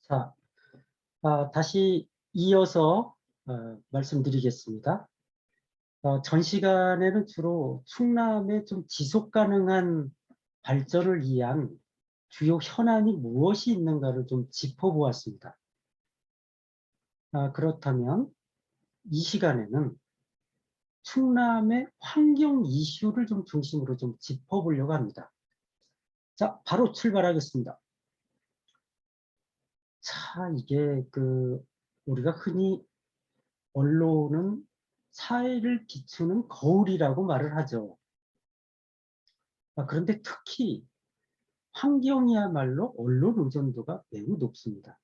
자, 다시 이어서 말씀드리겠습니다. 전 시간에는 주로 충남의 좀 지속 가능한 발전을 위한 주요 현안이 무엇이 있는가를 좀 짚어보았습니다. 그렇다면 이 시간에는 충남의 환경 이슈를 좀 중심으로 좀 짚어보려고 합니다. 자, 바로 출발하겠습니다. 자, 이게 우리가 흔히 언론은 사회를 비추는 거울이라고 말을 하죠. 그런데 특히 환경이야말로 언론 의존도가 매우 높습니다.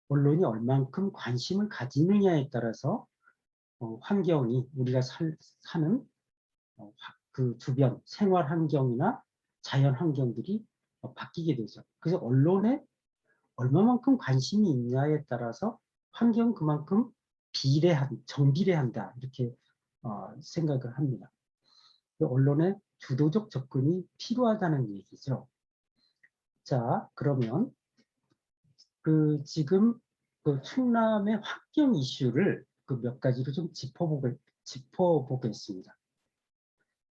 언론이 얼만큼 관심을 가지느냐에 따라서 환경이 우리가 사는 그 주변 생활 환경이나 자연 환경들이 바뀌게 되죠. 그래서 언론에 얼마만큼 관심이 있냐에 따라서 환경 그만큼 정비례한다 이렇게 생각을 합니다. 언론의 주도적 접근이 필요하다는 얘기죠. 자, 그러면 지금 충남의 환경 이슈를 몇 가지로 좀 짚어보겠습니다.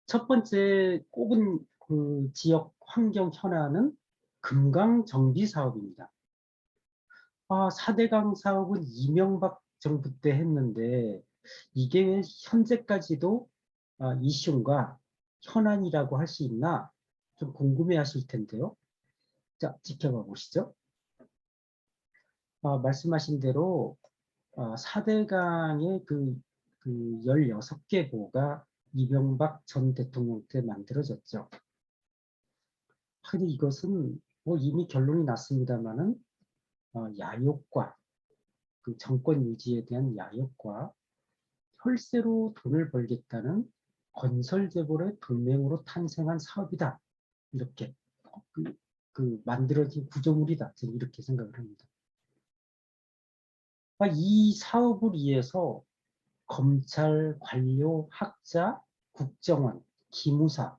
첫 번째 꼽은 지역 환경 현안은 금강 정비 사업입니다. 4대강 사업은 이명박 정부 때 했는데 이게 왜 현재까지도 이슈가 현안이라고 할 수 있나 좀 궁금해 하실 텐데요. 자, 지켜봐 보시죠. 말씀하신 대로 4대강의 그 16개 보가 이명박 전 대통령 때 만들어졌죠. 근데 이것은 뭐 이미 결론이 났습니다만은 야욕과 정권 유지에 대한 야욕과 혈세로 돈을 벌겠다는 건설재벌의 돌멩으로 탄생한 사업이다. 이렇게 만들어진 구조물이다. 저는 이렇게 생각을 합니다. 이 사업을 위해서 검찰, 관료, 학자, 국정원, 기무사,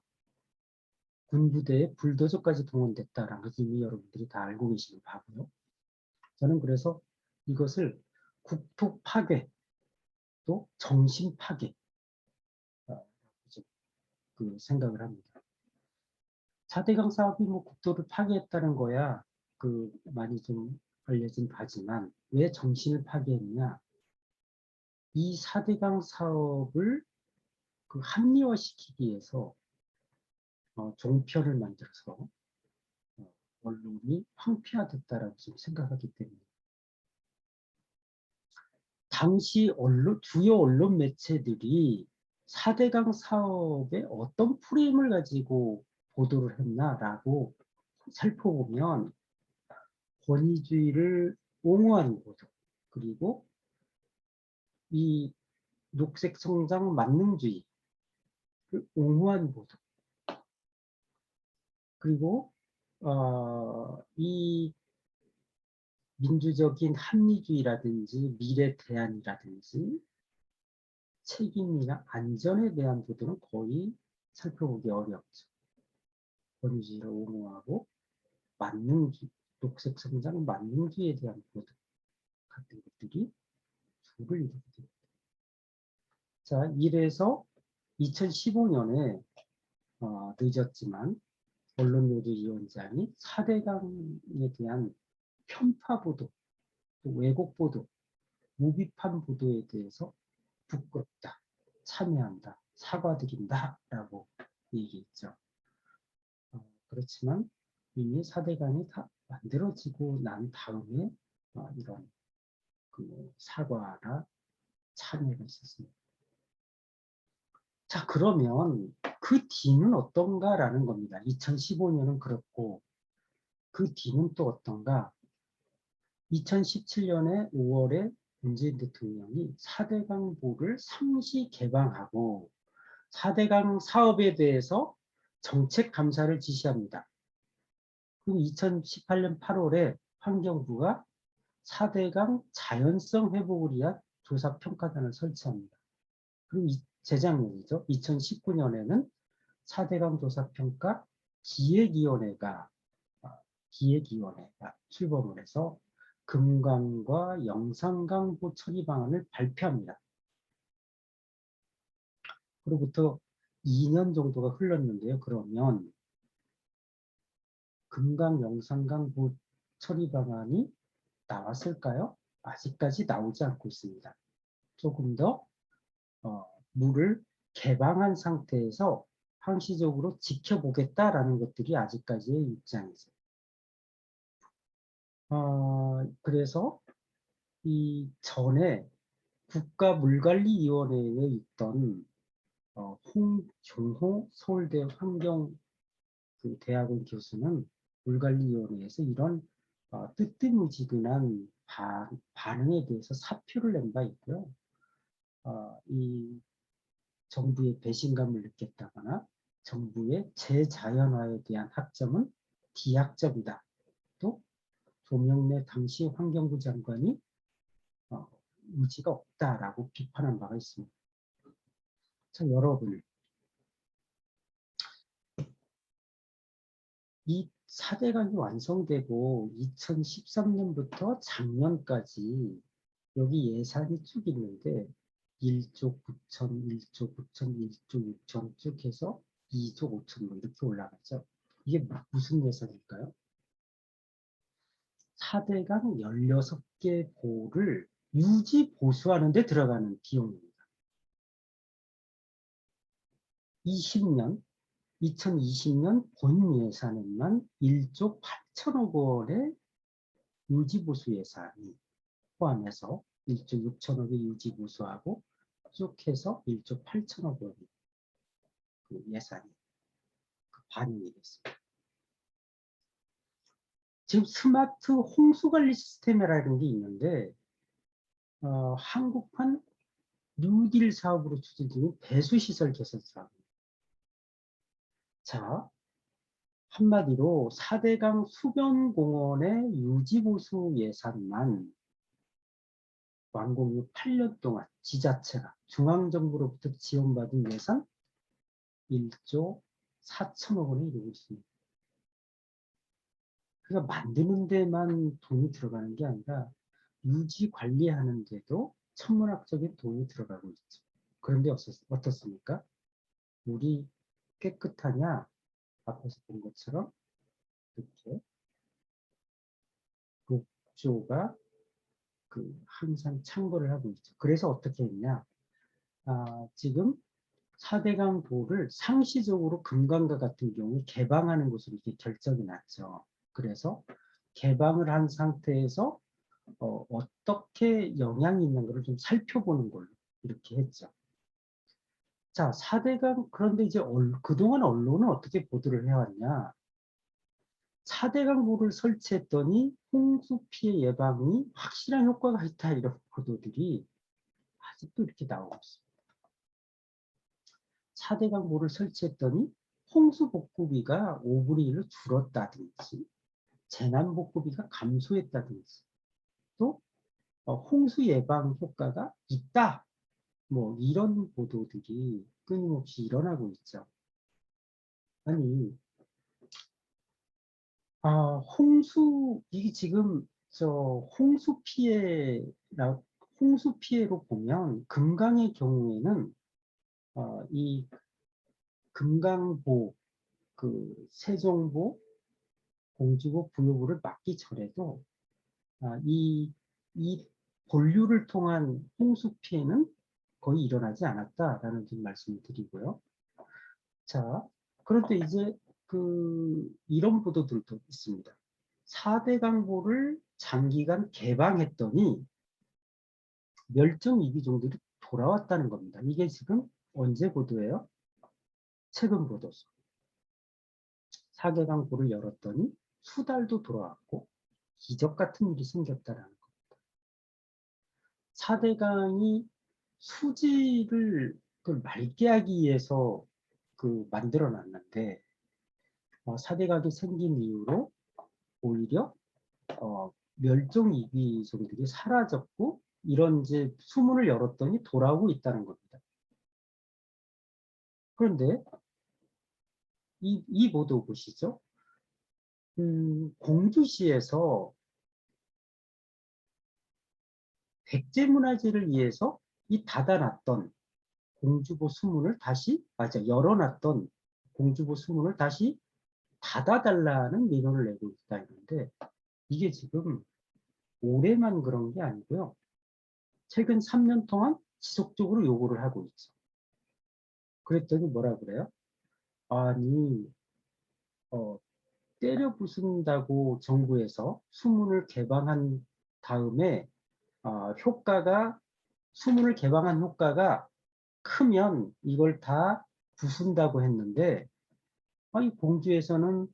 군부대에 불도저까지 동원됐다라는 걸 이미 여러분들이 다 알고 계시는 바고요. 저는 그래서 이것을 국토 파괴, 또 정신 파괴, 생각을 합니다. 4대강 사업이 뭐 국토를 파괴했다는 거야 많이 좀 알려진 바지만 왜 정신을 파괴했냐? 이 4대강 사업을 합리화시키기 위해서 종편을 만들어서 언론이 황폐화됐다라고 지금 생각하기 때문에 당시 주요 언론 매체들이 4대강 사업에 어떤 프레임을 가지고 보도를 했나라고 살펴보면 권위주의를 옹호하는 보도, 그리고 이 녹색 성장 만능주의를 옹호하는 보도, 그리고 이 민주적인 합리주의라든지 미래 대안이라든지 책임이나 안전에 대한 보도는 거의 살펴보기 어렵죠. 권위주의를 옹호하고 녹색 성장 만능주의에 대한 보도 같은 것들이 주를 이루게 됩니다. 자, 이래서 2015년에 늦었지만 언론노조위원장이 4대강에 대한 편파 보도, 왜곡 보도, 무비판 보도에 대해서 부끄럽다, 참여한다, 사과드린다 라고 얘기했죠. 그렇지만 이미 4대강이 다 만들어지고 난 다음에 이런 사과나 참여가 있었습니다. 자, 그러면 그 뒤는 어떤가라는 겁니다. 2015년은 그렇고 그 뒤는 또 어떤가? 2017년에 5월에 문재인 대통령이 4대강보를 상시 개방하고 4대강 사업에 대해서 정책 감사를 지시합니다. 그리고 2018년 8월에 환경부가 4대강 자연성 회복을 위한 조사평가단을 설치합니다. 그리고 재작년이죠. 2019년에는 4대강 조사평가 기획위원회가 출범을 해서 금강과 영산강 처리 방안을 발표합니다. 그로부터 2년 정도가 흘렀는데요. 그러면 금강 영산강 처리 방안이 나왔을까요? 아직까지 나오지 않고 있습니다. 조금 더 물을 개방한 상태에서 항시적으로 지켜보겠다라는 것들이 아직까지의 입장이죠. 그래서 이 전에 국가물관리위원회에 있던 홍종호 서울대 환경대학원 교수는 물관리위원회에서 이런 뜨뜻미지근한 반응에 대해서 사표를 낸 바 있고요. 이 정부의 배신감을 느꼈다거나 정부의 재자연화에 대한 학점은 비학점이다. 또 조명래 당시 환경부 장관이 의지가 없다라고 비판한 바가 있습니다. 자, 여러분, 이 4대강이 완성되고 2013년부터 작년까지 여기 예산이 쭉 있는데 1조 9천, 1조 9천, 1조 6천 쭉 해서 2조 5천 뭐 이렇게 올라가죠. 이게 무슨 예산일까요? 4대강 16개 보를 유지 보수하는 데 들어가는 비용입니다. 2020년 본 예산에만 1조 8천억 원의 유지보수 예산이 포함해서 1조 6천억의 유지보수하고 쭉 해서 1조 8천억 원의 그 예산이 반영이 됐습니다. 지금 스마트 홍수관리 시스템이라는 게 있는데 한국판 뉴딜 사업으로 추진 중인 배수시설 개선 사업입니다. 자, 한마디로 4대강 수변공원의 유지보수 예산만 완공 후 8년 동안 지자체가 중앙정부로부터 지원받은 예산 1조 4천억 원에 이르고 있습니다. 그러니까 만드는 데만 돈이 들어가는 게 아니라 유지 관리하는 데도 천문학적인 돈이 들어가고 있죠. 그런데 어떻습니까? 물이 깨끗하냐? 앞에서 본 것처럼 이렇게 녹조가 항상 창궐을 하고 있죠. 그래서 어떻게 했냐? 지금 4대강 보를 상시적으로 금강과 같은 경우 개방하는 것으로 이렇게 결정이 났죠. 그래서 개방을 한 상태에서 어떻게 영향이 있는 걸 좀 살펴보는 걸로 이렇게 했죠. 자, 4대강, 그런데 이제 그동안 언론은 어떻게 보도를 해왔냐. 4대강 보를 설치했더니 홍수 피해 예방이 확실한 효과가 있다, 이런 보도들이 아직도 이렇게 나오고 있습니다. 4대강 보를 설치했더니 홍수 복구비가 5분의 1로 줄었다든지 재난 복구비가 감소했다든지 또 홍수 예방 효과가 있다. 뭐 이런 보도들이 끊임없이 일어나고 있죠. 아니, 이게 지금 홍수 피해로 보면 금강의 경우에는 이 금강보, 세종보, 공주보, 부요보를 막기 전에도 이 본류를 통한 홍수 피해는 거의 일어나지 않았다라는 좀 말씀을 드리고요. 자, 그런데 이제 이런 보도들도 있습니다. 4대 강보를 장기간 개방했더니 멸종 위기종들이 돌아왔다는 겁니다. 이게 지금 언제 보도예요? 최근 보도서. 4대 강보를 열었더니 수달도 돌아왔고 기적 같은 일이 생겼다는 겁니다. 4대강이 수질을 맑게 하기 위해서 만들어 놨는데 4대강이 생긴 이후로 오히려 멸종위기종들이 사라졌고 이런 이제 수문을 열었더니 돌아오고 있다는 겁니다. 그런데 이 보도 보시죠. 공주시에서 백제문화재를 위해서 이 닫아놨던 공주보 수문을 다시, 열어놨던 공주보 수문을 다시 닫아달라는 민원을 내고 있다 했는데, 이게 지금 올해만 그런 게 아니고요. 최근 3년 동안 지속적으로 요구를 하고 있죠. 그랬더니 뭐라 그래요? 아니, 때려 부순다고 정부에서 수문을 개방한 다음에 수문을 개방한 효과가 크면 이걸 다 부순다고 했는데, 이 공주에서는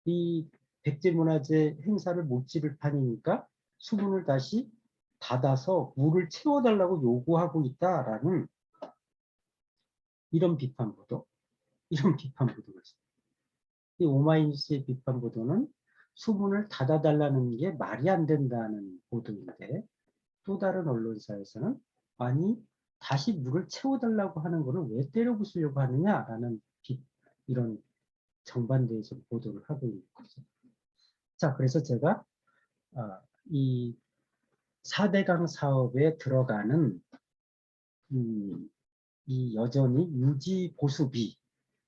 이 백제문화재 행사를 못 지를 판이니까 수문을 다시 닫아서 물을 채워달라고 요구하고 있다라는 이런 비판 보도가 있습니다. 이 오마이뉴스의 비판 보도는 수문을 닫아달라는 게 말이 안 된다는 보도인데, 또 다른 언론사에서는 아니 다시 물을 채워달라고 하는 거를 왜 때려 부수려고 하느냐라는 이런 정반대의 보도를 하고 있는 거죠. 자, 그래서 제가 이 4대강 사업에 들어가는 이 여전히 유지 보수비,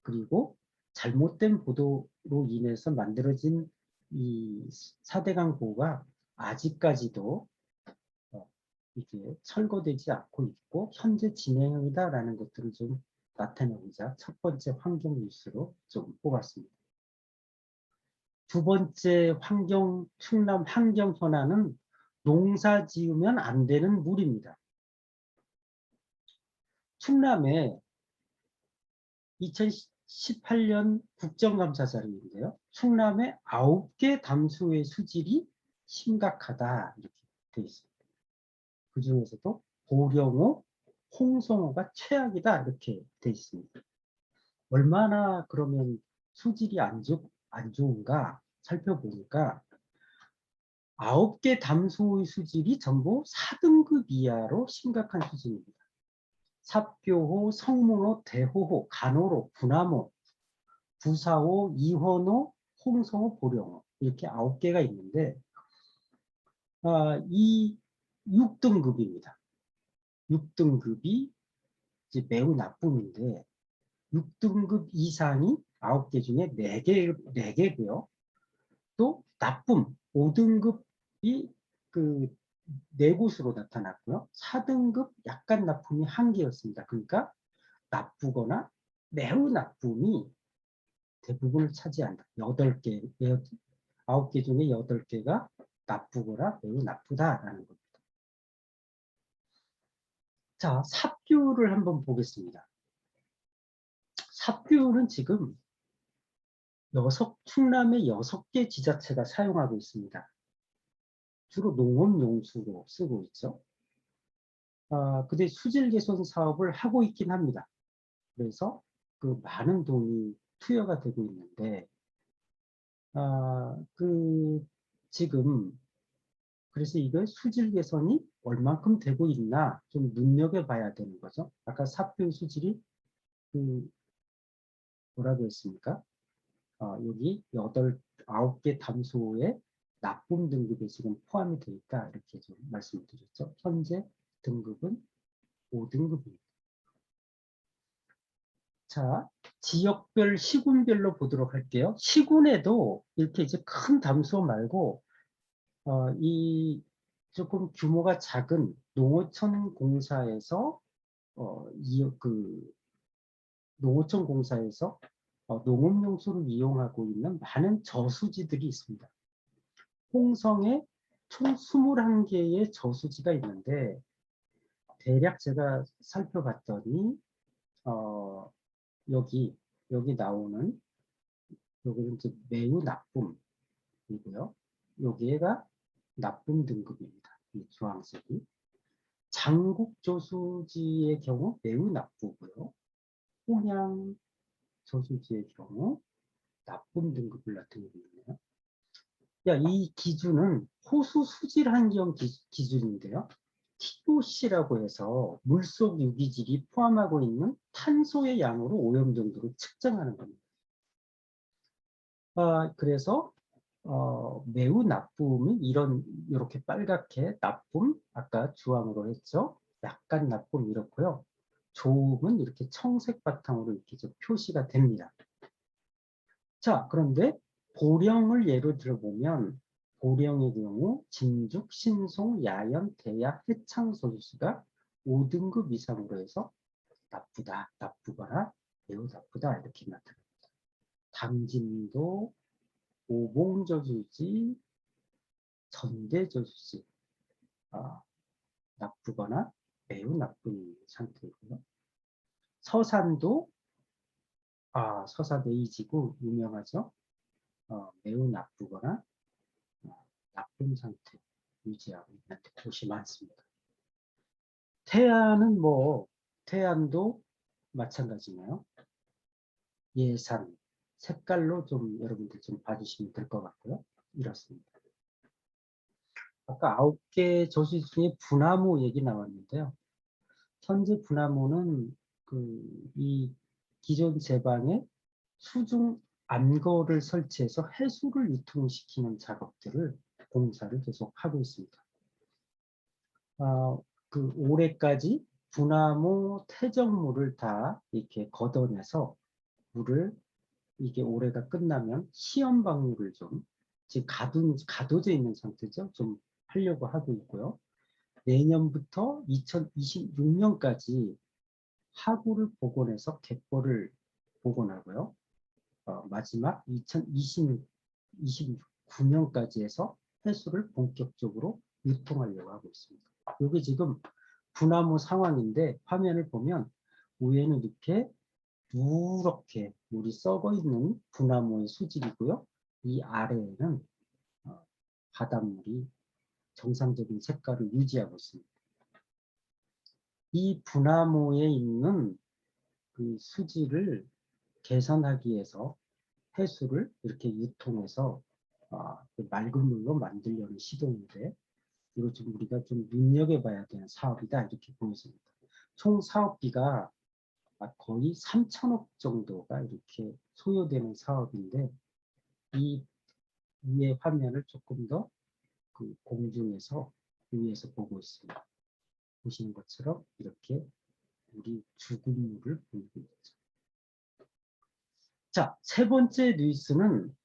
그리고 잘못된 보도로 인해서 만들어진 이 4대강 보호가 아직까지도 이게 철거되지 않고 있고 현재 진행형이다라는 것들을 좀 나타내고자 첫 번째 환경 뉴스로 좀 뽑았습니다. 두 번째 충남 환경 현안은 농사 지으면 안 되는 물입니다. 충남에 2018년 국정감사 자료인데요. 충남의 9개 담수의 수질이 심각하다 이렇게 되어 있습니다. 그 중에서도 보령호, 홍성호가 최악이다 이렇게 되어 있습니다. 얼마나 그러면 수질이 안 좋은가 살펴보니까 9개 담수의 수질이 전부 4등급 이하로 심각한 수준입니다. 삽교호, 성문호, 대호호, 간호로, 분암호, 부사호, 이원호, 홍성호, 보령호 이렇게 9개가 있는데 이 6등급입니다. 6등급이 이제 매우 나쁨인데 6등급 이상이 9개 중에 4개고요. 또 나쁨 5등급이 그 4곳으로 나타났고요. 4등급 약간 나쁨이 1개였습니다. 그러니까 나쁘거나 매우 나쁨이 대부분을 차지한다. 8개, 9개 중에 8개가 나쁘거나 매우 나쁘다라는 겁니다. 자, 삽교를 한번 보겠습니다. 삽교는 지금 충남의 6개 지자체가 사용하고 있습니다. 주로 농업용수로 쓰고 있죠. 근데 수질 개선 사업을 하고 있긴 합니다. 그래서 그 많은 돈이 투여가 되고 있는데, 지금 그래서 이거 수질 개선이 얼만큼 되고 있나 좀 눈여겨봐야 되는 거죠. 아까 삽교 수질이 뭐라고 했습니까? 여기 9개 담소의 나쁨 등급에 지금 포함이 되어 있다 이렇게 좀 말씀을 드렸죠. 현재 등급은 5등급입니다. 자, 지역별 시군별로 보도록 할게요. 시군에도 이렇게 이제 큰 담소 말고 이 조금 규모가 작은 농어촌 공사에서 농어촌 공사에서 농업용수를 이용하고 있는 많은 저수지들이 있습니다. 홍성에 총 21개의 저수지가 있는데 대략 제가 살펴봤더니 여기 나오는 여기는 이제 매우 나쁨이고요. 여기가 나쁨 등급입니다. 이 주황색이. 장국 저수지의 경우 매우 나쁘고요. 홍양 저수지의 경우 나쁨 등급을 나타내고 있네요. 이 기준은 호수 수질 환경 기준인데요. TOC라고 해서 물속 유기질이 포함하고 있는 탄소의 양으로 오염 정도를 측정하는 겁니다. 그래서 매우 나쁨은 이렇게 빨갛게 나쁨, 아까 주황으로 했죠. 약간 나쁨 이렇고요. 좋음은 이렇게 청색 바탕으로 이렇게 좀 표시가 됩니다. 자, 그런데 보령을 예로 들어보면 보령의 경우 진죽, 신송, 야연, 대야, 해창 소수가 5등급 이상으로 해서 나쁘다, 나쁘거나 매우 나쁘다 이렇게 나타납니다. 당진도 오봉저수지, 전대저수지 나쁘거나 매우 나쁜 상태이고요. 서산도 서산 A지구 유명하죠. 매우 나쁘거나 나쁜 상태 유지하고 있는 곳이 많습니다. 태안도 마찬가지네요. 예산, 색깔로 좀 여러분들 좀 봐주시면 될 것 같고요. 이렇습니다. 아까 9개 저수 중에 분화무 얘기 나왔는데요. 현재 분화무는 이 기존 제방에 수중 암거를 설치해서 해수를 유통시키는 작업들을 공사를 계속 하고 있습니다. 올해까지 분화무 퇴적물을 다 이렇게 걷어내서 물을 이게 올해가 끝나면 시험 방류를 좀 지금 가둬져 있는 상태죠. 좀 하려고 하고 있고요. 내년부터 2026년까지 하구를 복원해서 갯벌을 복원하고요. 마지막 2029년까지 해서 해수를 본격적으로 유통하려고 하고 있습니다. 여기 지금 분화무 상황인데 화면을 보면 위에는 이렇게 누렇게 물이 썩어 있는 분화무의 수질이고요. 이 아래에는 바닷물이 정상적인 색깔을 유지하고 있습니다. 이 분화무에 있는 그 수질을 개선하기 위해서 해수를 이렇게 유통해서 맑은 물로 만들려는 시도인데 이거 좀 우리가 좀 눈여겨봐야 되는 사업이다 이렇게 보여집니다. 총 사업비가 거의 3천억 정도가 이렇게 소요되는 사업인데 이 위의 화면을 조금 더 공중에서 위에서 보고 있습니다. 보시는 것처럼 이렇게 우리 죽은 물을 보이고 있죠. 자, 세 번째 뉴스는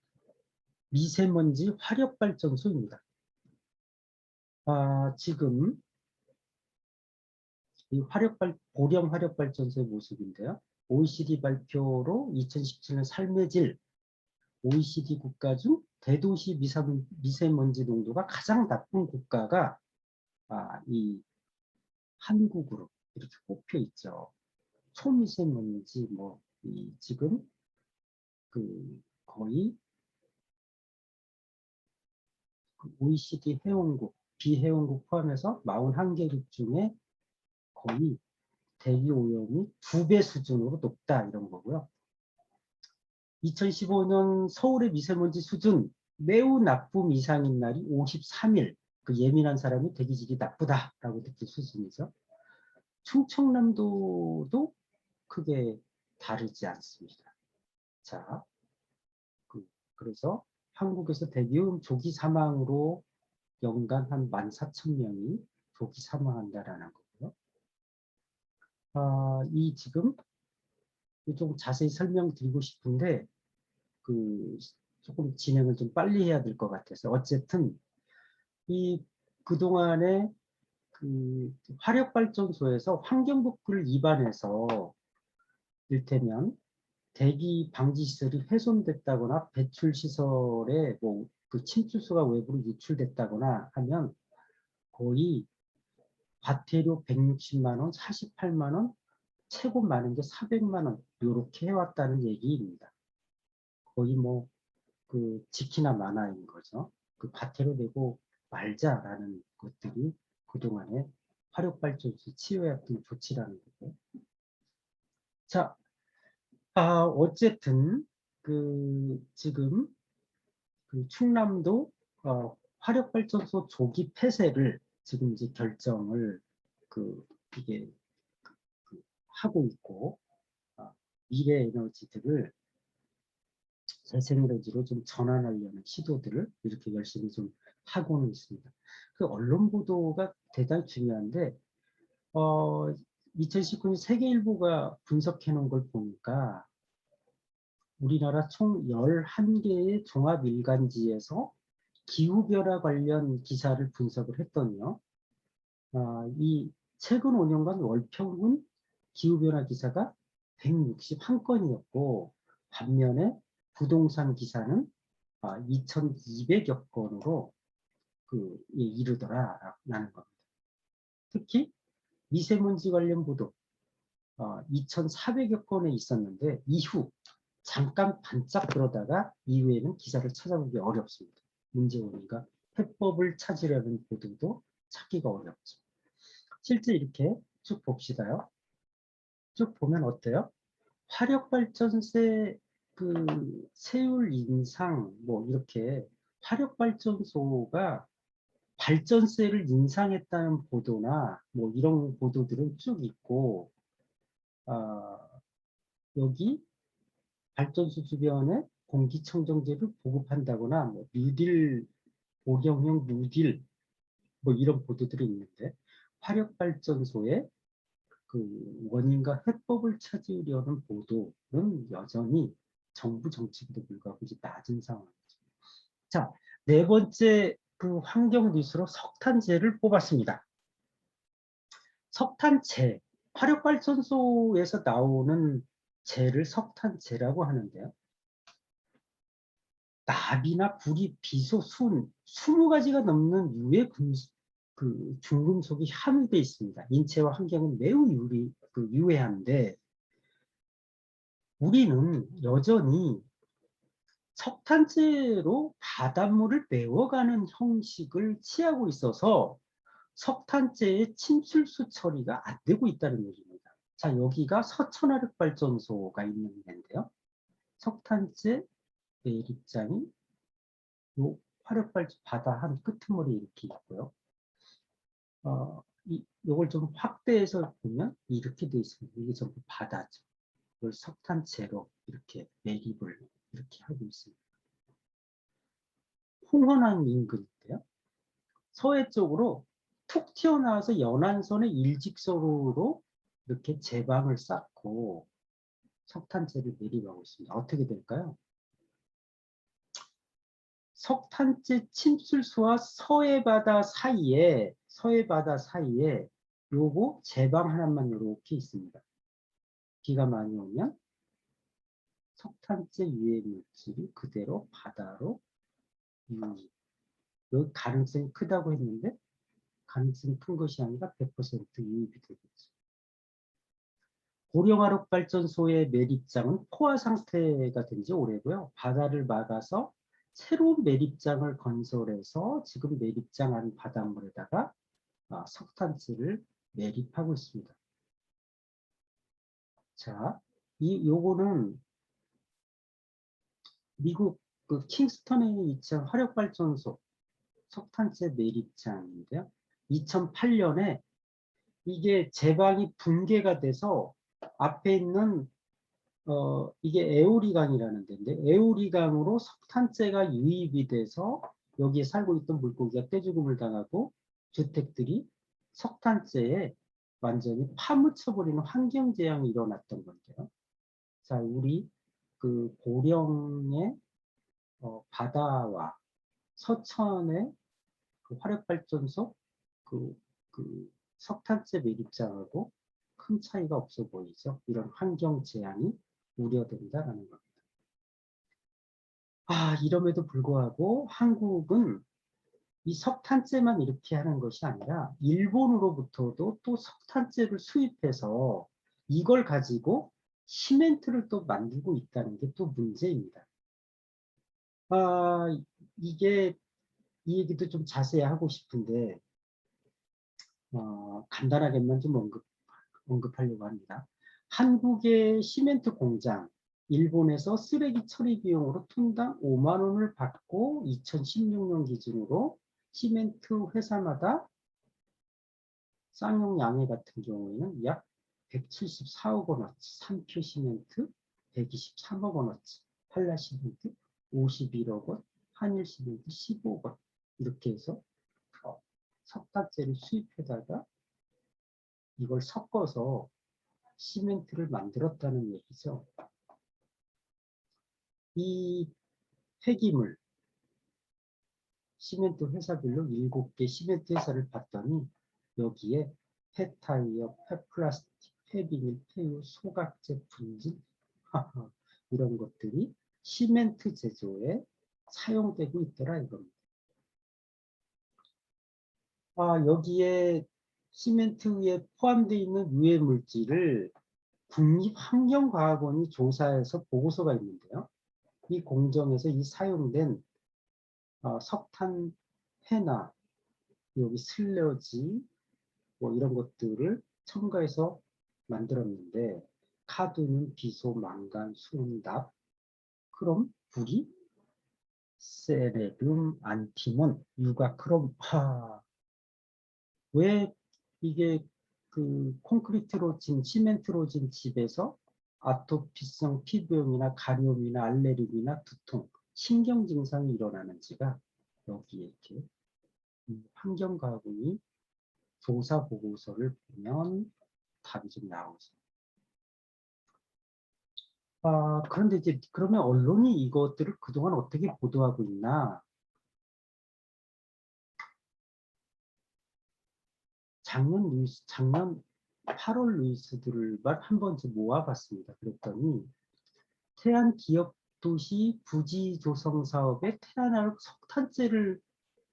미세먼지 화력발전소입니다. 지금 이 보령 화력발전소의 모습인데요. OECD 발표로 2017년 삶의 질 OECD 국가 중 대도시 미세먼지 농도가 가장 나쁜 국가가 이 한국으로 이렇게 꼽혀 있죠. 초미세먼지 지금 거의 OECD 회원국, 비회원국 포함해서 41개국 중에 거의 대기 오염이 2배 수준으로 높다 이런 거고요. 2015년 서울의 미세먼지 수준 매우 나쁨 이상인 날이 53일. 예민한 사람이 대기질이 나쁘다라고 느낄 수준이죠. 충청남도도 크게 다르지 않습니다. 자, 그래서 한국에서 대기오염 조기 사망으로 연간 한 14,000명이 조기 사망한다라는 거고요. 지금 좀 자세히 설명드리고 싶은데 조금 진행을 좀 빨리 해야 될 것 같아서 어쨌든 그동안에 화력발전소에서 환경법규를 위반해서 일테면 대기 방지 시설이 훼손됐다거나 배출 시설에 침투수가 외부로 유출됐다거나 하면 거의 과태료 160만 원, 48만 원, 최고 많은 게 400만 원 이렇게 해왔다는 얘기입니다. 거의 지키나 마나인 거죠. 과태료 내고 말자라는 것들이 그동안에 화력발전소 치료했던 조치라는 거고. 자, 어쨌든 지금 충남도 화력발전소 조기 폐쇄를 지금 이제 결정을 이게 하고 있고 미래 에너지들을 재생에너지로 좀 전환하려는 시도들을 이렇게 열심히 좀 하고는 있습니다. 그 언론 보도가 대단히 중요한데 2019년 세계일보가 분석해 놓은 걸 보니까 우리나라 총 11개의 종합 일간지에서 기후변화 관련 기사를 분석을 했더니요. 이 최근 5년간 월평균 기후변화 기사가 161건이었고 반면에 부동산 기사는 2,200여 건으로 이르더라라는 겁니다. 특히 미세먼지 관련 보도 2,400여 건에 있었는데 이후 잠깐 반짝 그러다가 이후에는 기사를 찾아보기 어렵습니다. 문제원인가 해법을 찾으려는 보도도 찾기가 어렵죠. 실제 이렇게 쭉 봅시다요. 쭉 보면 어때요? 화력발전소의 세율 인상 뭐 이렇게 화력발전소가 발전세를 인상했다는 보도나 뭐 이런 보도들은 쭉 있고 여기 발전소 주변에 공기청정제를 보급한다거나 뭐 뉴딜 고령형 뉴딜 뭐 이런 보도들이 있는데 화력발전소의 원인과 해법을 찾으려는 보도는 여전히 정부 정책에도 불구하고 이제 낮은 상황이죠. 자, 네 번째 환경 뉴스로 석탄재를 뽑았습니다. 석탄재, 화력발전소에서 나오는 재를 석탄재라고 하는데요. 납이나 구리, 비소, 순 20가지가 넘는 유해 중금속이 함유되어 있습니다. 인체와 환경은 매우 유해한데 우리는 여전히 석탄재로 바닷물을 메워가는 형식을 취하고 있어서 석탄재의 침술수 처리가 안 되고 있다는 얘기입니다. 자, 여기가 서천화력발전소가 있는 데인데요. 석탄재 매립장이 요 화력발전 바다 한 끄트머리에 이렇게 있고요. 요걸 좀 확대해서 보면 이렇게 되어 있습니다. 이게 전부 바다죠. 이걸 석탄재로 이렇게 매립을 이렇게 하고 있습니다. 홍원항 인근인데요. 서해 쪽으로 툭 튀어나와서 연안선의 일직선으로 이렇게 제방을 쌓고 석탄재를 매립하고 있습니다. 어떻게 될까요? 석탄재 침술수와 서해바다 사이에 요거 제방 하나만 이렇게 있습니다. 비가 많이 오면 석탄재 유해 물질이 그대로 바다로 유입. 요 가능성이 크다고 했는데 가능성이 큰 것이 아니라 100% 유입이 되겠죠. 고령화력발전소의 매립장은 포화 상태가 된 지 오래고요. 바다를 막아서 새로운 매립장을 건설해서 지금 매립장 안 바닷물에다가 석탄재를 매립하고 있습니다. 자, 요거는 미국 킹스턴에 위치한 화력발전소 석탄재 매립장인데요. 2008년에 이게 제방이 붕괴가 돼서 앞에 있는 이게 에오리강이라는 데인데 에오리강으로 석탄재가 유입이 돼서 여기에 살고 있던 물고기가 떼죽음을 당하고 주택들이 석탄재에 완전히 파묻혀버리는 환경재앙이 일어났던 건데요. 자, 우리 고령의 바다와 서천의 화력발전소 석탄재 매립장하고 큰 차이가 없어 보이죠. 이런 환경 재앙이 우려된다라는 겁니다. 이럼에도 불구하고 한국은 이 석탄재만 이렇게 하는 것이 아니라 일본으로부터도 또 석탄재를 수입해서 이걸 가지고 시멘트를 또 만들고 있다는 게 또 문제입니다. 이게 이 얘기도 좀 자세히 하고 싶은데 간단하게만 좀 언급하려고 합니다. 한국의 시멘트 공장, 일본에서 쓰레기 처리 비용으로 톤당 5만 원을 받고 2016년 기준으로 시멘트 회사마다 쌍용 양해 같은 경우에는 약 174억 원어치, 3표 시멘트 123억 원어치 한라시멘트 51억 원, 한일시멘트 15억 원 이렇게 해서 석탄재를 수입해다가 이걸 섞어서 시멘트를 만들었다는 얘기죠. 이 폐기물 시멘트 회사별로 7개 시멘트 회사를 봤더니 여기에 폐타이어, 폐플라스틱, 폐비닐, 폐유, 소각재, 분진 이런 것들이 시멘트 제조에 사용되고 있더라 이겁니다. 여기에 시멘트에 포함되어 있는 유해 물질을 국립환경과학원이 조사해서 보고서가 있는데요. 이 공정에서 이 사용된 석탄 폐나 여기 슬러지 뭐 이런 것들을 첨가해서 만들었는데 카드뮴, 비소, 망간, 수은, 납, 크롬, 구리, 세레듐, 안티몬, 유가, 크롬. 왜 이게 그 콘크리트로 진 시멘트로 진 집에서 아토피성 피부염이나 가려움이나 알레르기나 두통, 신경 증상이 일어나는지가 여기에 이렇게 환경과학원이 조사 보고서를 보면 답이 좀 나오죠. 그런데 이제 그러면 언론이 이것들을 그동안 어떻게 보도하고 있나? 작년 8월 뉴스들만 한 번쯤 모아봤습니다. 그랬더니 태안 기업 도시 부지 조성 사업에 태안화력 석탄재를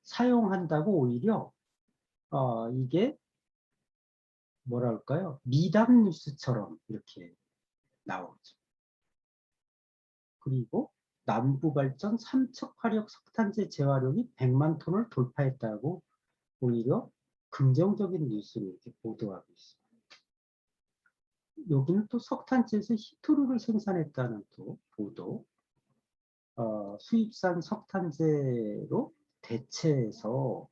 사용한다고 오히려 이게 뭐랄까요? 미담 뉴스처럼 이렇게 나오죠. 그리고 남부발전 삼척화력 석탄재 재활용이 100만 톤을 돌파했다고 오히려 긍정적인 뉴스를 이렇게 보도하고 있습니다. 여기는 또 석탄재에서 히토류를 생산했다는 또 보도, 수입산 석탄재로 대체해서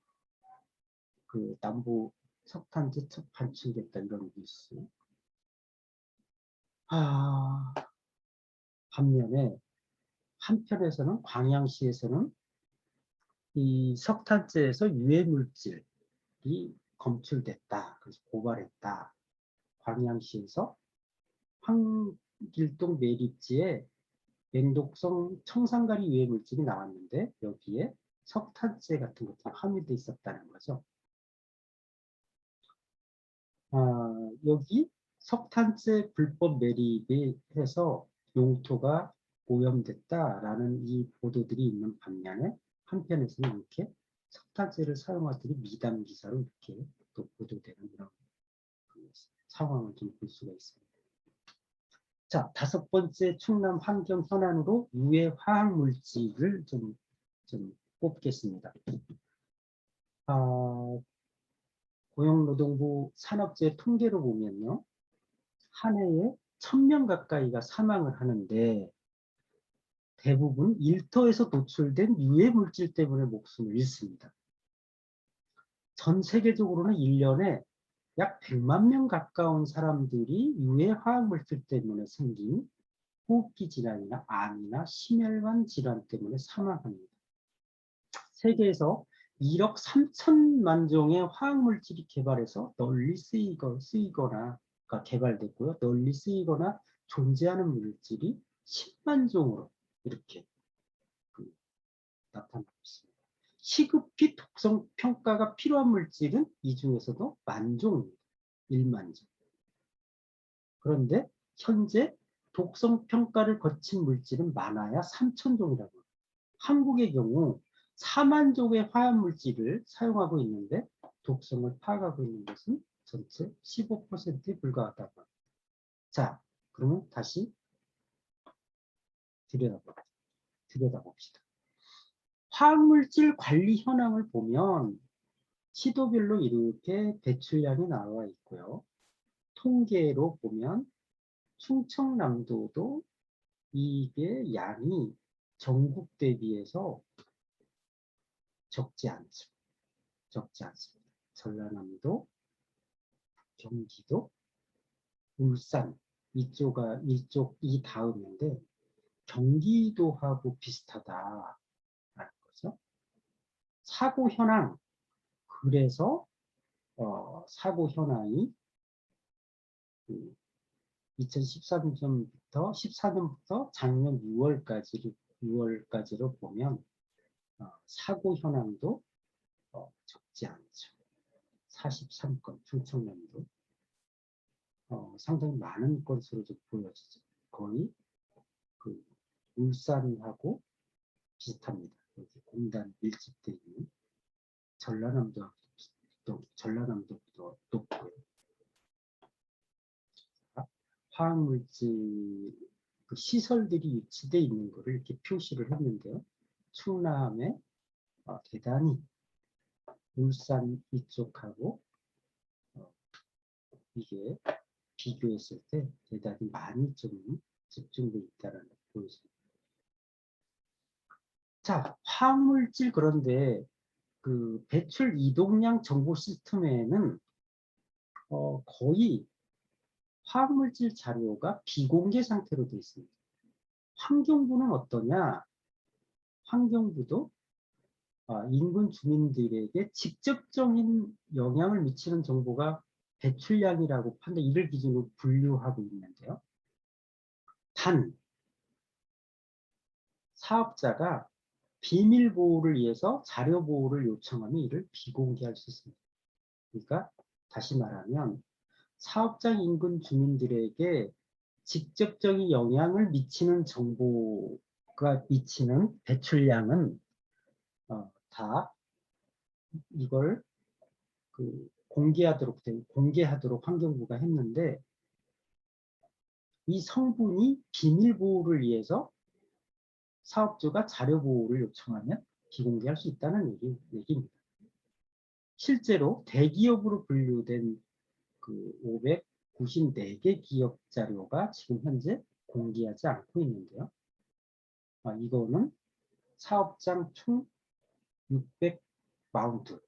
그 남부 석탄재 첫 반출됐다 이런 뉴스. 반면에 한편에서는 광양시에서는 이 석탄재에서 유해 물질이 검출됐다. 그래서 고발했다. 광양시에서 황길동 매립지에 맹독성 청산가리 유해 물질이 나왔는데 여기에 석탄재 같은 것들이 함유되어 있었다는 거죠. 여기 석탄재 불법 매립에 해서 용토가 오염됐다라는 이 보도들이 있는 반면에 한편에서는 이렇게 석탄재를 사용하더니 미담 기사로 이렇게 또 보도되는 이런 상황을 좀 볼 수가 있습니다. 자, 5번째 충남 환경 현안으로 유해 화학 물질을 좀 뽑겠습니다. 고용노동부 산업재 통계로 보면요. 한 해에 1000명 가까이가 사망을 하는데 대부분 일터에서 노출된 유해 물질 때문에 목숨을 잃습니다. 전 세계적으로는 1년에 약 100만 명 가까운 사람들이 유해 화학 물질 때문에 생긴 호흡기 질환이나 암이나 심혈관 질환 때문에 사망합니다. 세계에서 1억 3천만 종의 화학물질이 개발해서 널리 쓰이거나 개발됐고요. 널리 쓰이거나 존재하는 물질이 10만 종으로 이렇게 나타나고 있습니다. 시급히 독성 평가가 필요한 물질은 이 중에서도 10,000종입니다. 1만 종. 그런데 현재 독성 평가를 거친 물질은 많아야 3,000종이라고 합니다. 한국의 경우 4만 종의 화합물질을 사용하고 있는데 독성을 파악하고 있는 것은 전체 15%에 불과하다고 합니다. 자, 그러면 다시 들여다봅시다. 화학물질 관리 현황을 보면 시도별로 이렇게 배출량이 나와 있고요. 통계로 보면 충청남도도 이게 양이 전국 대비해서 적지 않습니다. 전라남도, 경기도, 울산 이쪽이 다음인데 경기도하고 비슷하다라는 거죠. 사고 현황, 그래서 사고 현황이 2013년부터 14년부터 작년 6월까지로 보면 사고 현황도 적지 않죠. 43건, 충청남도 상당히 많은 건수로 좀 보여지죠. 거의 그 울산하고 비슷합니다. 여기 공단 밀집되어 있는 전라남도도 높고요. 화학물질 그 시설들이 위치되어 있는 것을 이렇게 표시를 했는데요. 충남에 대단히 울산 이쪽하고 이게 비교했을 때 대단히 많이 좀 집중되어 있다는 걸 보여줍니다. 자, 화학물질 그런데 그 배출 이동량 정보 시스템에는 거의 화학물질 자료가 비공개 상태로 되어 있습니다. 환경부는 어떠냐? 환경부도 인근 주민들에게 직접적인 영향을 미치는 정보가 배출량이라고 이를 기준으로 분류하고 있는데요. 단, 사업자가 비밀 보호를 위해서 자료 보호를 요청하면 이를 비공개할 수 있습니다. 그러니까 다시 말하면 사업장 인근 주민들에게 직접적인 영향을 미치는 정보가 미치는 배출량은 다 이걸 공개하도록 환경부가 했는데 이 성분이 비밀 보호를 위해서 사업주가 자료 보호를 요청하면 비공개할 수 있다는 얘기입니다. 실제로 대기업으로 분류된 그 594개 기업 자료가 지금 현재 공개하지 않고 있는데요. 이거는 사업장 총 640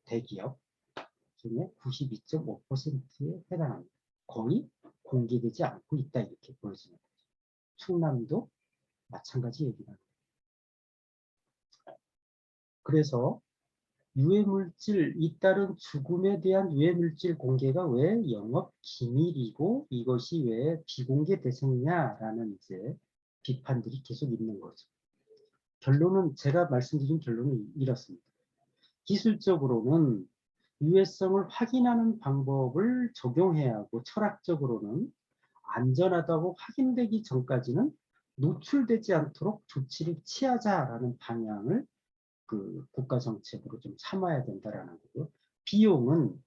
대기업 중에 92.5%에 해당합니다. 거의 공개되지 않고 있다 이렇게 보여지는 거죠. 충남도 마찬가지 얘기가 합니다. 그래서 유해물질, 잇따른 죽음에 대한 유해물질 공개가 왜 영업 기밀이고 이것이 왜 비공개 대상이냐라는 이제 비판들이 계속 있는 거죠. 결론은 제가 말씀드린 결론은 이렇습니다. 기술적으로는 유해성을 확인하는 방법을 적용해야 하고 철학적으로는 안전하다고 확인되기 전까지는 노출되지 않도록 조치를 취하자라는 방향을 국가 정책으로 좀 삼아야 된다라는 거고, 비용은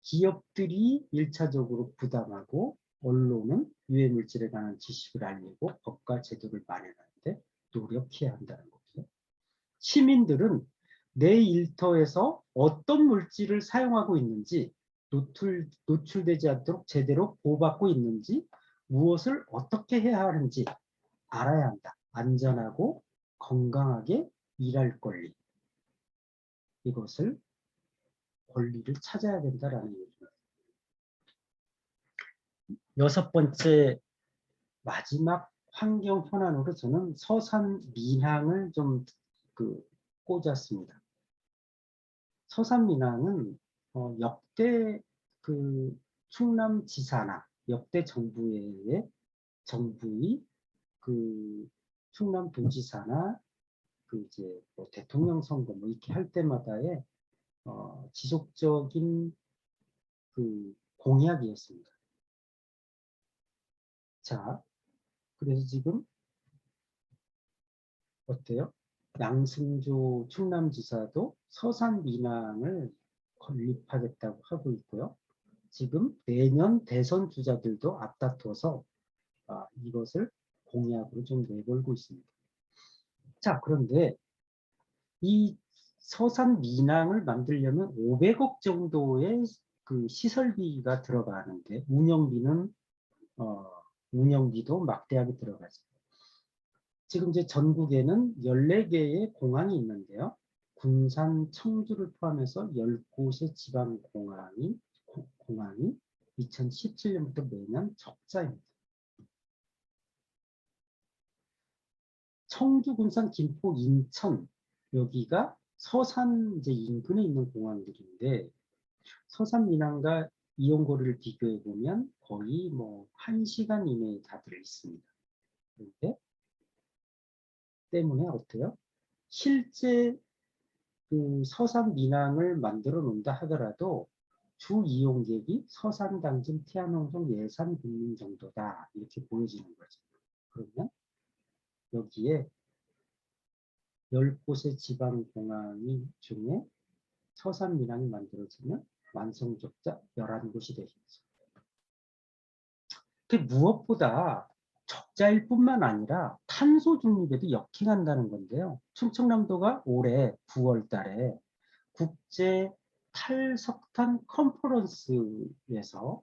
기업들이 1차적으로 부담하고 언론은 유해물질에 관한 지식을 알리고 법과 제도를 마련하는데 노력해야 한다는 거죠. 시민들은 내 일터에서 어떤 물질을 사용하고 있는지, 노출되지 않도록 제대로 보호받고 있는지, 무엇을 어떻게 해야 하는지 알아야 한다. 안전하고 건강하게 일할 권리. 이것을 권리를 찾아야 된다라는 얘기입니다. 6번째 마지막 환경 현안으로 저는 서산 민항을 좀 꽂았습니다. 서산 민항은 역대 충남지사나 역대 정부의 충남도지사나 이제 대통령 선거 이렇게 할 때마다의 지속적인 공약이었습니다. 자, 그래서 지금 어때요? 양승조 충남지사도 서산 민항을 건립하겠다고 하고 있고요. 지금 내년 대선 주자들도 앞다퉈서 이것을 공약으로 좀 내걸고 있습니다. 자, 그런데 이 서산 민항을 만들려면 500억 정도의 시설비가 들어가는데 운영비도 막대하게 들어가죠. 지금 이제 전국에는 14개의 공항이 있는데요. 군산, 청주를 포함해서 10곳의 지방공항이 2017년부터 매년 적자입니다. 청주, 군산, 김포, 인천 여기가 서산 이제 인근에 있는 공항들인데 서산 민항과 이용거리를 비교해 보면 거의 뭐 1시간 이내에 다들 있습니다. 그런데 때문에 어때요? 실제 그 서산 민항을 만들어 놓는다 하더라도 주 이용객이 서산, 당진, 태안홍성, 예산, 군민 정도다 이렇게 보여지는 거죠. 그러면 여기에 10곳의 지방공항이 중에 서산 민항이 만들어지면 완성 적자 11곳이 되겠죠. 그 무엇보다 적자일 뿐만 아니라 탄소 중립에도 역행한다는 건데요. 충청남도가 올해 9월 달에 국제 탈석탄 컨퍼런스에서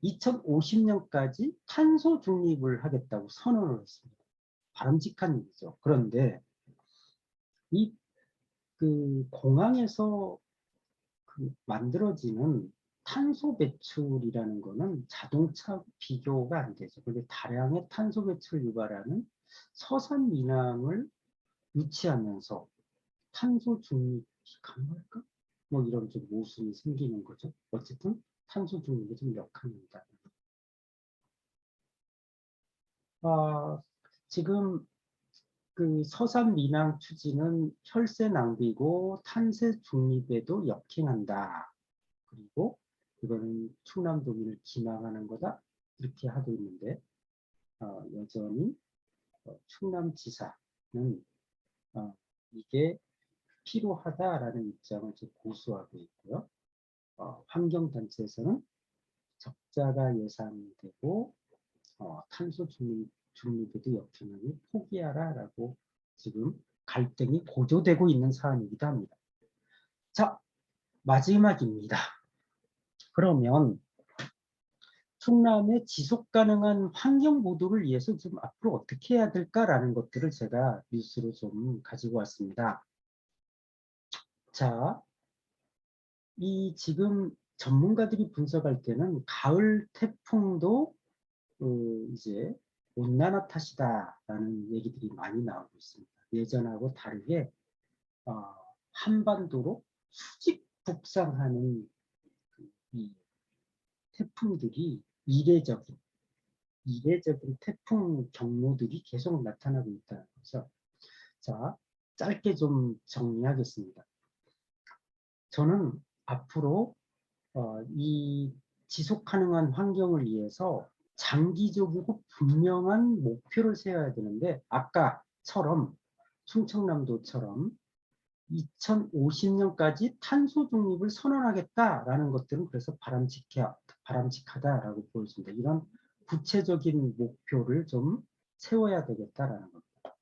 2050년까지 탄소 중립을 하겠다고 선언을 했습니다. 바람직한 일이죠. 그런데 이 그 공항에서 그 만들어지는 탄소 배출이라는 거는 자동차 비교가 안 되죠. 근데 다량의 탄소 배출을 유발하는 서산 민항을 유치하면서 탄소 중립이 가능할까? 뭐 이런 좀 모순이 생기는 거죠. 어쨌든 탄소 중립이 좀 역합니다. 지금 그 서산 민항 추진은 혈세 낭비고 탄소 중립에도 역행한다. 그리고 이거는 충남도민을 기망하는 거다. 이렇게 하고 있는데 여전히 충남지사는 이게 필요하다라는 입장을 좀 고수하고 있고요. 환경단체에서는 적자가 예상되고 탄소 중립에도 역행하니 포기하라라고 지금 갈등이 고조되고 있는 사안이기도 합니다. 자, 마지막입니다. 그러면 충남의 지속가능한 환경 보도를 위해서 좀 앞으로 어떻게 해야 될까라는 것들을 제가 뉴스로 좀 가지고 왔습니다. 자, 이 지금 전문가들이 분석할 때는 가을 태풍도 이제 온난화 탓이다라는 얘기들이 많이 나오고 있습니다. 예전하고 다르게 한반도로 수직 북상하는 이 태풍들이 이례적인 태풍 경로들이 계속 나타나고 있다는 거죠. 자, 짧게 좀 정리하겠습니다. 저는 앞으로 이 지속 가능한 환경을 위해서 장기적이고 분명한 목표를 세워야 되는데 아까처럼 충청남도처럼 2050년까지 탄소 중립을 선언하겠다라는 것들은 그래서 바람직하다라고 보여집니다. 이런 구체적인 목표를 좀 세워야 되겠다라는 겁니다.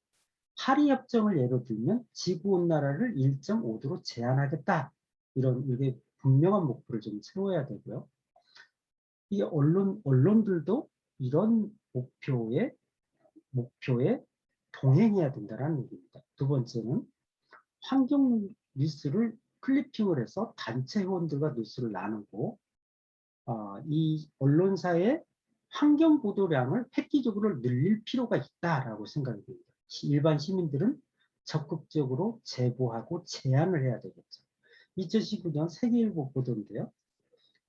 파리 협정을 예로 들면 지구온난화를 1.5도로 제한하겠다. 이게 분명한 목표를 좀 세워야 되고요. 이 언론들도 이런 목표에 동행해야 된다는 얘기입니다. 두 번째는 환경 뉴스를 클리핑을 해서 단체 회원들과 뉴스를 나누고 이 언론사의 환경 보도량을 획기적으로 늘릴 필요가 있다라고 생각이 됩니다. 일반 시민들은 적극적으로 제보하고 제안을 해야 되겠죠. 2019년 세계일보 보도인데요.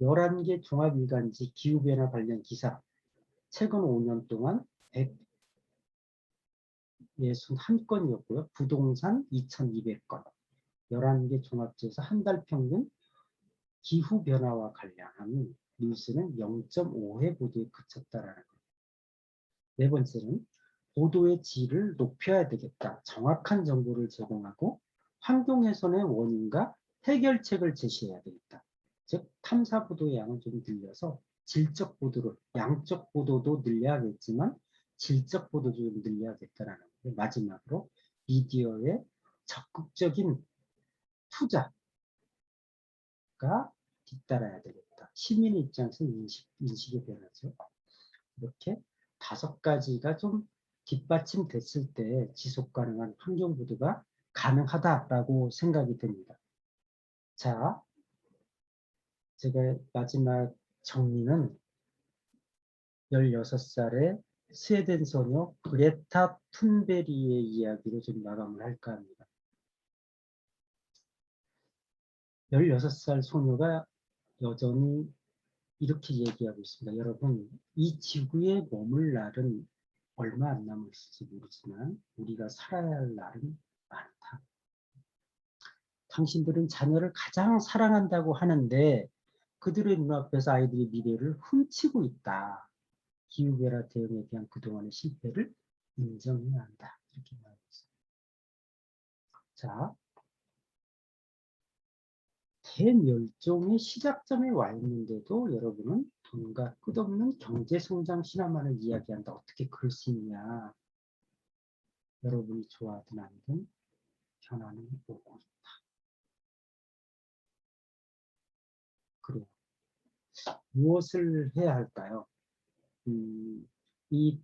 11개 종합일간지 기후변화 관련 기사 최근 5년 동안 161건이었고요. 부동산 2200건 11개 종합지에서 한 달 평균 기후변화와 관련한 뉴스는 0.5회 보도에 그쳤다라는 겁니다. 네 번째는 보도의 질을 높여야 되겠다. 정확한 정보를 제공하고 환경훼손의 원인과 해결책을 제시해야 되겠다. 즉 탐사 보도의 양을 좀 늘려서 질적 보도를 양적 보도도 늘려야겠지만 질적 보도도 좀 늘려야겠다라는 거예요. 마지막으로 미디어의 적극적인 투자가 뒤따라야 되겠다. 시민의 입장에서 인식의 변화죠. 이렇게 5가지가 좀 뒷받침됐을 때 지속 가능한 환경 보도가 가능하다라고 생각이 됩니다. 자, 제가 마지막 정리는 16살의 스웨덴 소녀 그레타 툰베리의 이야기로 좀 마감을 할까 합니다. 16살 소녀가 여전히 이렇게 얘기하고 있습니다. 여러분, 이 지구에 머물 날은 얼마 안 남았을지 모르지만 우리가 살아야 할 날은 많다. 당신들은 자녀를 가장 사랑한다고 하는데 그들의 눈앞에서 아이들의 미래를 훔치고 있다. 기후변화 대응에 대한 그동안의 실패를 인정해야 한다. 이렇게 말했어요. 자, 대멸종의 시작점에 와 있는데도 여러분은 돈과 끝없는 경제성장 신화만을 이야기한다. 어떻게 그럴 수 있냐. 여러분이 좋아하든 아니든 변화는 오고 있다. 그래요. 무엇을 해야 할까요? 이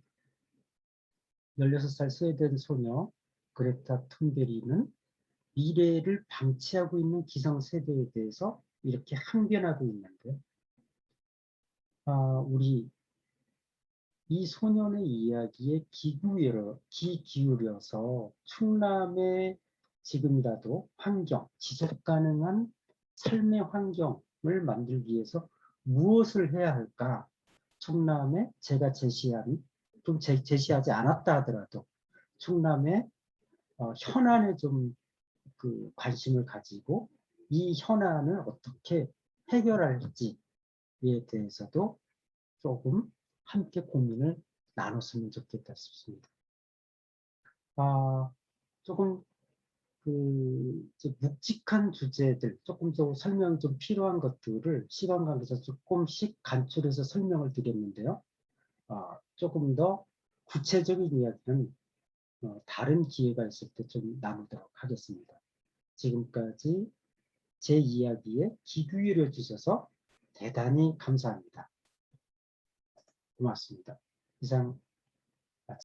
16살 스웨덴 소녀 그레타 툰베리는 미래를 방치하고 있는 기성세대에 대해서 이렇게 항변하고 있는데, 우리 이 소년의 이야기에 귀 기울여서 충남의 지금이라도 환경, 지속 가능한 삶의 환경을 만들기 위해서 무엇을 해야 할까? 충남에 제가 제시한, 좀 제시하지 않았다 하더라도 충남의 현안에 좀 그 관심을 가지고 이 현안을 어떻게 해결할지에 대해서도 조금 함께 고민을 나눴으면 좋겠다 싶습니다. 조금 묵직한 주제들, 조금 더 설명이 좀 필요한 것들을 시간 관계에서 조금씩 간추려서 설명을 드렸는데요. 조금 더 구체적인 이야기는 다른 기회가 있을 때 좀 나누도록 하겠습니다. 지금까지 제 이야기에 귀 기울여 주셔서 대단히 감사합니다. 고맙습니다. 이상